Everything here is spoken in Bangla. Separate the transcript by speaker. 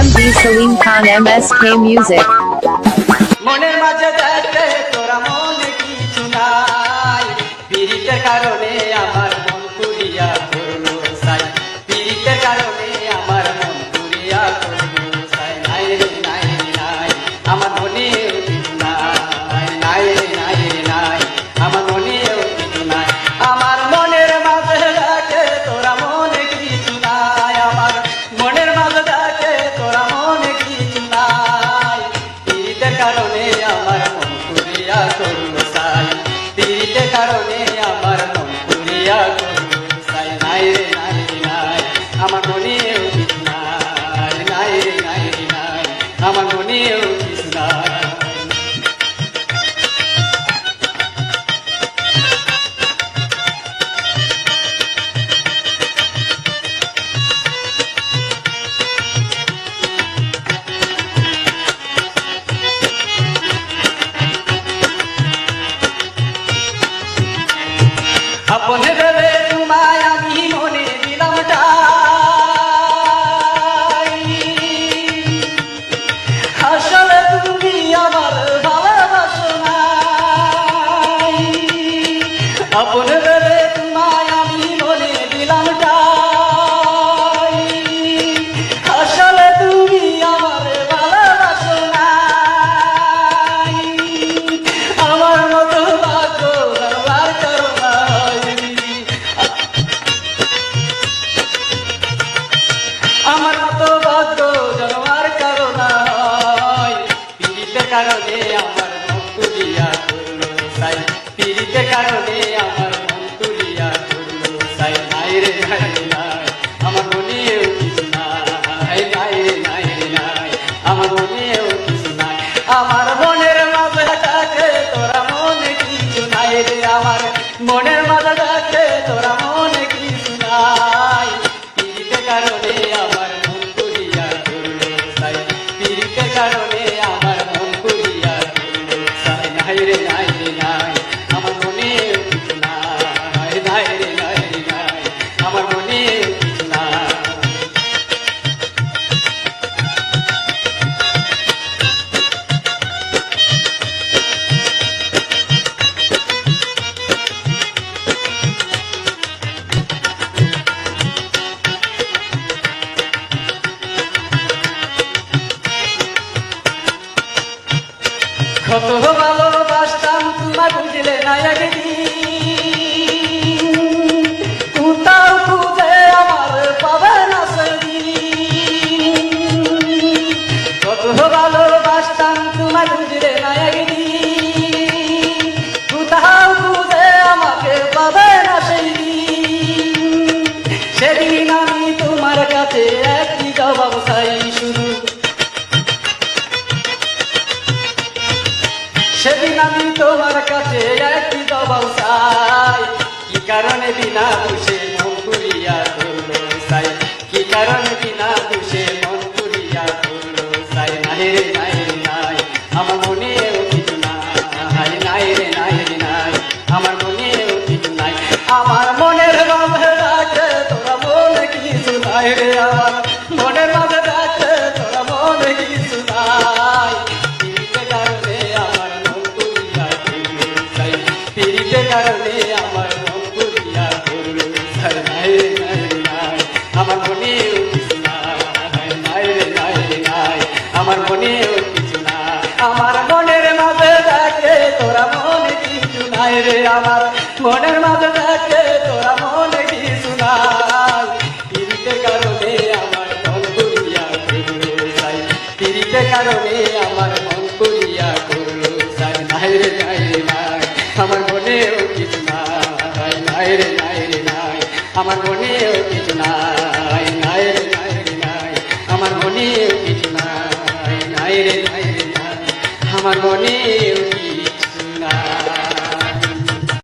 Speaker 1: MD Salim Khan MSK Music.
Speaker 2: মনের মাঝে দেখতে তোরা মনে কিছু নাই, পীড়িতের কারণে আমার মন পুরিয়া করলো সাই, পীড়িতের কারণে আমার মন পুরিয়া করলো সাই। নাই রে নাই রে নাই, আমার মনে কিছু নাই, নাই রে নাই রে নাই, আমার মনে কিছু নাই। আমার মনের মাঝে দেখে তোরা মনে কিছু নাই, আমার মনের মাঝে দেখে তোরা মনে কিছু নাই, পীড়িতের কারণে আমার মন পুরিয়া করলো সাই, পীড়িতের কারণে আমার মন পুরিয়া করলো সাই। নাই রে নাই রে নাই, আমার মনেও কিছু নাই, নাই রে নাই রে নাই, আমার মনেও কিছু নাই। আপন ভেবে তোমায় আমি মনে দিলাম ঠাই, আসলে তুমি আমার ভালোবাসো নাই। আপন ভেবে তোমায় আমি মনে দিলাম ঠাই, আসলে তুমি আমার ভালোবাসো নাই। আমার মতো ভাগ্য ব্যবহার করো না, আমার মতো ভাগ্য জন্মার কারণ হয়, পীড়িতের কারণে আমার মন তুলিয়া করলো সাই, পীড়িতের কারণে আমার মন তুলিয়া করলো সাই। নাই রে নাই রে নাই, আমার মনেও কিছু নাই, নাই রে নাই রে নাই, আমার মনেও কিছু নাই। আমার মনের মাঝে ডাকে তোরা মনে কিছু নাই রে, আমার মনের মাঝে ডাকে তোরা মনে কিছু নাই, পীড়িতের কারণে আমার মন পুরিয়া করলো সাই, পীড়িতের কারণে আমার মন পুরিয়া করলো সাই। নাই রে নাই রে নাই, আমার মনেও কিছু নাই, নাই রে নাই রে নাই, আমার মনেও কিছু নাই। কত ভালোবাসতাম তোমার বুঝলে না একদিন, কোথাও খুঁজে আমার পাবে না সেদিন। কত ভালোবাসতাম তোমার বুঝলে না একদিন, কোথাও খুঁজে আমাকে পাবে না সেদিন। সেদিন আমি তোমার কাছে একটি জবাব চাই শুধু, সেদিন আমি তোমার কাছে একটি জবাব চাই। কি কারণে বিনা দোষে মন পুরিয়া করলো সাই, কি কারণে বিনা দোষে মন পুরিয়া করলো সাই। নাই রে নাই রে নাই, আমার মনেও কিছু নাই, নাই রে নাই রে নাই, আমার মনেও কিছু নাই। আমার মনের মাঝে ডাকে তোরা মনে কিছু নাই রে, আমার মনের মাঝে ডাকে তোরা মনে কিছু নাই, পীড়িতের কারণে আমার মন পুরিয়া করলো সাই, পীড়িতের কারণে আমার মন পুরিয়া করলো সাই। নাই রে নাই রে নাই, আমার মনেও কিছু নাই, নাই রে নাই রে নাই, আমার মনেও কিছু নাই। আমার মনের মাঝে ডাকে তোরা মনে কিছু নাই রে, আমার মনের মাঝে ডাকে তোরা মনে কিছু নাই, পীড়িতের কারণে আমার মন পুরিয়া করলো সাই, পীড়িতের কারণে আমার মন পুরিয়া করলো সাই। নাই রে নাই রে নাই, আমার মনেও কিছু নাই, নাই রে নাই রে নাই, আমার মনেও কিছু নাই, নাই রে নাই রে নাই, আমার মনেও কিছু নাই, নাই রে নাই রে নাই, আমার মনেও